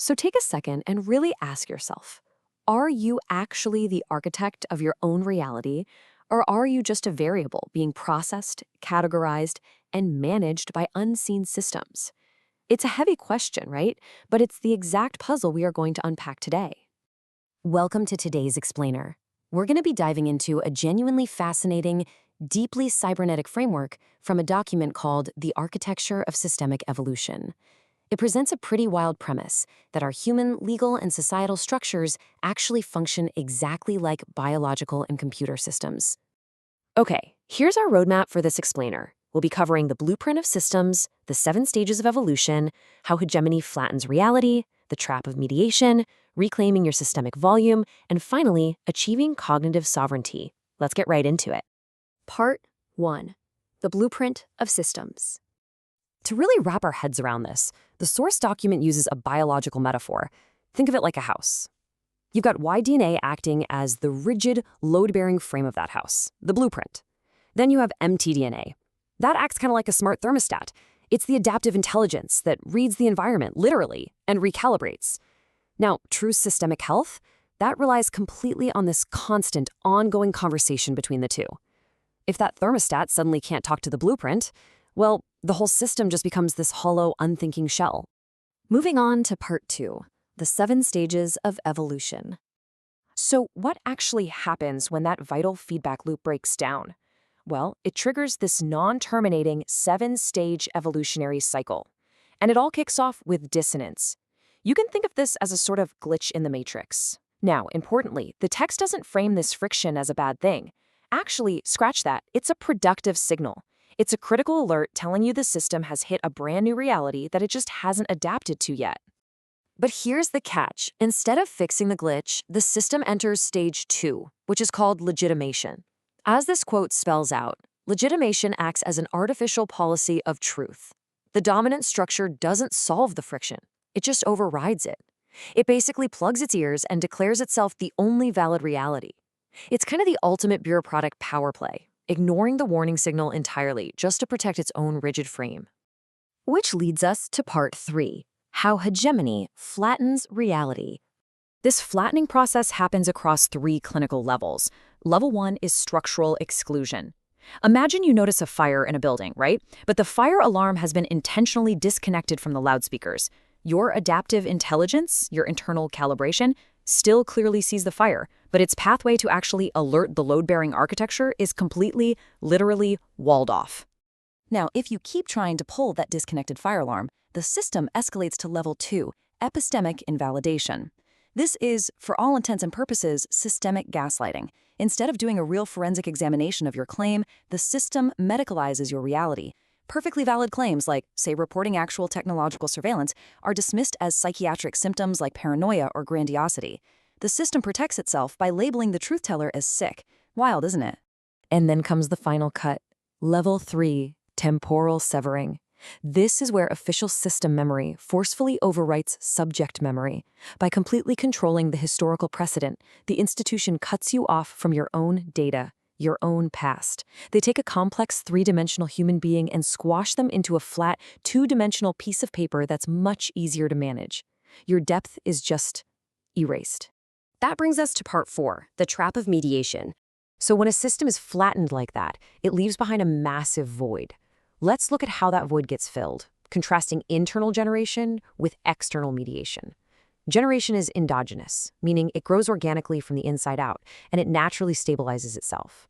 So take a second and really ask yourself, are you actually the architect of your own reality, or are you just a variable being processed, categorized, and managed by unseen systems? It's a heavy question, right? But it's the exact puzzle we are going to unpack today. Welcome to today's Explainer. We're going to be diving into a genuinely fascinating, deeply cybernetic framework from a document called The Architecture of Systemic Evolution. It presents a pretty wild premise that our human, legal, and societal structures actually function exactly like biological and computer systems. Okay, here's our roadmap for this explainer. We'll be covering the blueprint of systems, the 7 stages of evolution, how hegemony flattens reality, the trap of mediation, reclaiming your systemic volume, and finally, achieving cognitive sovereignty. Let's get right into it. Part 1. The Blueprint of Systems. To really wrap our heads around this, the source document uses a biological metaphor. Think of it like a house. You've got y-DNA acting as the rigid, load-bearing frame of that house, the blueprint. Then you have mtDNA. That acts kind of like a smart thermostat. It's the adaptive intelligence that reads the environment, literally, and recalibrates. Now, true systemic health, that relies completely on this constant, ongoing conversation between the two. If that thermostat suddenly can't talk to the blueprint, well, the whole system just becomes this hollow, unthinking shell. Moving on to Part 2, the 7 stages of evolution. So what actually happens when that vital feedback loop breaks down? Well, it triggers this non-terminating 7-stage evolutionary cycle. And it all kicks off with dissonance. You can think of this as a sort of glitch in the matrix. Now, importantly, the text doesn't frame this friction as a bad thing. Actually, scratch that, it's a productive signal. It's a critical alert telling you the system has hit a brand new reality that it just hasn't adapted to yet. But here's the catch. Instead of fixing the glitch, the system enters stage 2, which is called legitimation. As this quote spells out, legitimation acts as an artificial policy of truth. The dominant structure doesn't solve the friction. It just overrides it. It basically plugs its ears and declares itself the only valid reality. It's kind of the ultimate bureaucratic power play, ignoring the warning signal entirely just to protect its own rigid frame. Which leads us to Part 3, how hegemony flattens reality. This flattening process happens across 3 clinical levels. Level 1 is structural exclusion. Imagine you notice a fire in a building, right? But the fire alarm has been intentionally disconnected from the loudspeakers. Your adaptive intelligence, your internal calibration, still clearly sees the fire, but its pathway to actually alert the load-bearing architecture is completely, literally walled off. Now, if you keep trying to pull that disconnected fire alarm, the system escalates to level 2, epistemic invalidation. This is, for all intents and purposes, systemic gaslighting. Instead of doing a real forensic examination of your claim, the system medicalizes your reality. Perfectly valid claims like, say, reporting actual technological surveillance are dismissed as psychiatric symptoms like paranoia or grandiosity. The system protects itself by labeling the truth teller as sick. Wild, isn't it? And then comes the final cut. Level 3, temporal severing. This is where official system memory forcefully overwrites subject memory. By completely controlling the historical precedent, the institution cuts you off from your own data, your own past. They take a complex 3-dimensional human being and squash them into a flat 2-dimensional piece of paper that's much easier to manage. Your depth is just erased. That brings us to Part 4, the trap of mediation. So when a system is flattened like that, it leaves behind a massive void. Let's look at how that void gets filled, contrasting internal generation with external mediation. Generation is endogenous, meaning it grows organically from the inside out, and it naturally stabilizes itself.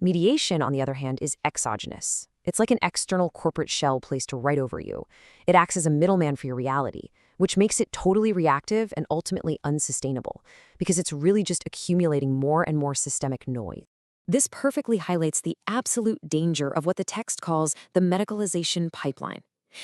Mediation, on the other hand, is exogenous. It's like an external corporate shell placed right over you. It acts as a middleman for your reality, which makes it totally reactive and ultimately unsustainable, because it's really just accumulating more and more systemic noise. This perfectly highlights the absolute danger of what the text calls the medicalization pipeline.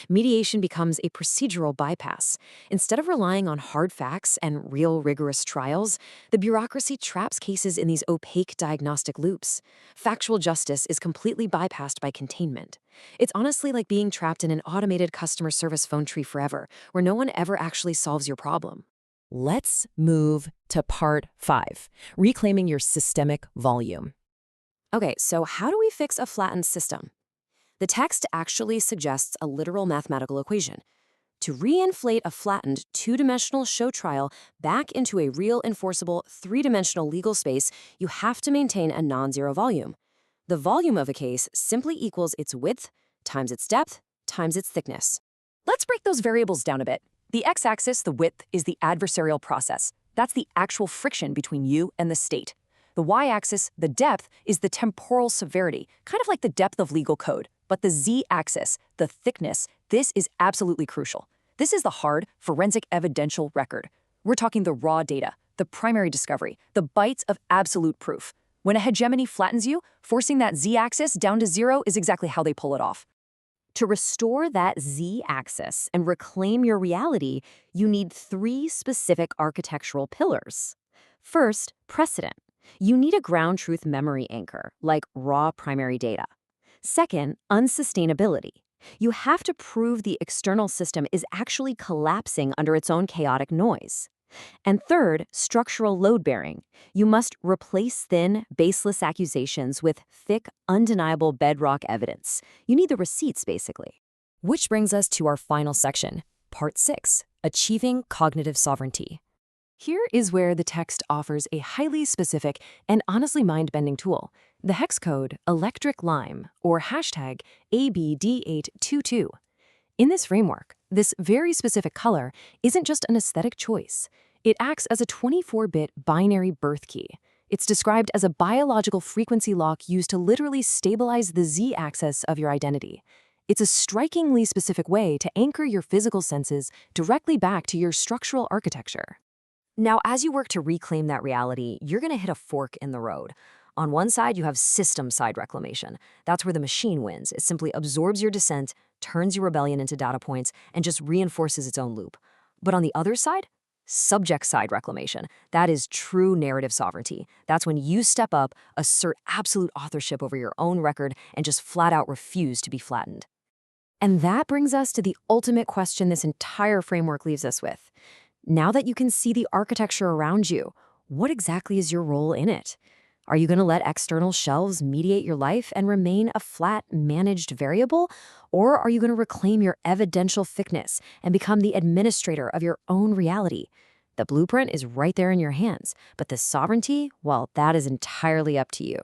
Mediation becomes a procedural bypass. Instead of relying on hard facts and real rigorous trials, the bureaucracy traps cases in these opaque diagnostic loops. Factual justice is completely bypassed by containment. It's honestly like being trapped in an automated customer service phone tree forever, where no one ever actually solves your problem. Let's move to Part 5, reclaiming your systemic volume. Okay, so how do we fix a flattened system? The text actually suggests a literal mathematical equation. To reinflate a flattened two-dimensional show trial back into a real enforceable three-dimensional legal space, you have to maintain a non-zero volume. The volume of a case simply equals its width times its depth times its thickness. Let's break those variables down a bit. The x-axis, the width, is the adversarial process. That's the actual friction between you and the state. The y-axis, the depth, is the temporal severity, kind of like the depth of legal code. But the z-axis, the thickness, this is absolutely crucial. This is the hard, forensic evidential record. We're talking the raw data, the primary discovery, the bytes of absolute proof. When a hegemony flattens you, forcing that z-axis down to 0 is exactly how they pull it off. To restore that z-axis and reclaim your reality, you need 3 specific architectural pillars. First, precedent. You need a ground truth memory anchor, like raw primary data. Second, unsustainability. You have to prove the external system is actually collapsing under its own chaotic noise. And third, structural load-bearing. You must replace thin, baseless accusations with thick, undeniable bedrock evidence. You need the receipts, basically. Which brings us to our final section, Part 6, Achieving Cognitive Sovereignty. Here is where the text offers a highly specific and honestly mind-bending tool, the hex code electric lime, or hashtag ABD822. In this framework, this very specific color isn't just an aesthetic choice. It acts as a 24-bit binary birth key. It's described as a biological frequency lock used to literally stabilize the z-axis of your identity. It's a strikingly specific way to anchor your physical senses directly back to your structural architecture. Now, as you work to reclaim that reality, you're going to hit a fork in the road. On one side, you have system-side reclamation. That's where the machine wins. It simply absorbs your dissent, turns your rebellion into data points, and just reinforces its own loop. But on the other side, subject-side reclamation. That is true narrative sovereignty. That's when you step up, assert absolute authorship over your own record, and just flat-out refuse to be flattened. And that brings us to the ultimate question this entire framework leaves us with. Now that you can see the architecture around you, what exactly is your role in it? Are you going to let external shelves mediate your life and remain a flat, managed variable? Or are you going to reclaim your evidential thickness and become the administrator of your own reality? The blueprint is right there in your hands, but the sovereignty, well, that is entirely up to you.